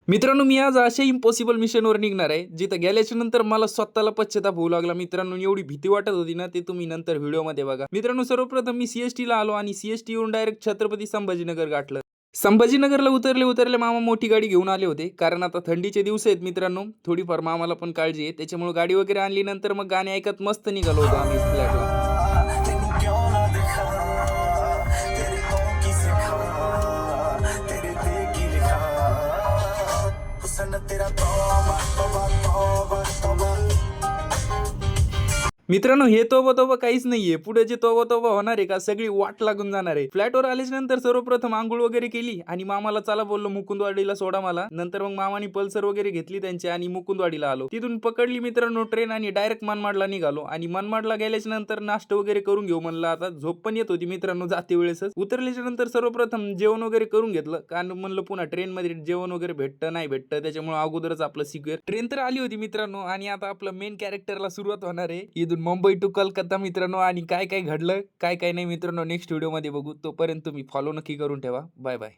मित्रांनो, मी आज अशा इम्पॉसिबल मिशनवर निघणार आहे, जिथं गेल्याच्या नंतर मला स्वतःला पश्चाताप होऊ लागला. मित्रांनो, एवढी भीती वाटत होती ना, ते तुम्ही नंतर व्हिडिओमध्ये बघा. मित्रांनो, सर्वप्रथम मी सीएसटीला आलो आणि सीएसटीवरून डायरेक्ट छत्रपती संभाजीनगर गाठलं. संभाजीनगरला उतरले मामा मोठी गाडी घेऊन आले होते, कारण आता थंडीचे दिवस आहेत मित्रांनो. थोडीफार मामाला पण काळजी आहे, त्याच्यामुळे गाडी वगैरे आणली. नंतर मग गाणी ऐकत मस्त निघालो होतो आम्ही फ्लॅटला. मित्रांनो, हे तोबा तोबा काहीच नाहीये. पुढे जे तोबा तोबा होणार आहे का, सगळी वाट लागून जाणार आहे. फ्लॅटवर आल्याच्या नंतर सर्वप्रथम आंघोळ वगैरे केली आणि मामाला चला बोललो मुकुंदवाडीला सोडा मला. नंतर मग मामानी पल्सर वगैरे घेतली त्यांची आणि मुकुंदवाडीला आलो. तिथून पकडली मित्रांनो ट्रेन आणि डायरेक्ट मनमाडला निघालो. आणि मनमाडला गेल्याच्या नंतर नाश्ता वगैरे करून घेऊ म्हणलं. आता झोप पण येत होती मित्रांनो जाते वेळेसच. उतरल्याच्या नंतर सर्वप्रथम जेवण वगैरे करून घेतलं, कारण म्हणलं पुन्हा ट्रेन मध्ये जेवण वगैरे भेटतं नाही भेटतं, त्याच्यामुळे अगोदरच आपलं सिक्युअर. ट्रेन तर आली होती मित्रांनो आणि आता आपलं मेन कॅरेक्टरला सुरुवात होणार आहे. इथून मुंबई टू कलकत्ता मित्रांनो. आणि काय काय घडलं काय काय नाही मित्रांनो नेक्स्ट व्हिडिओमध्ये बघू. तोपर्यंत तुम्ही फॉलो नक्की करून ठेवा. Bye bye.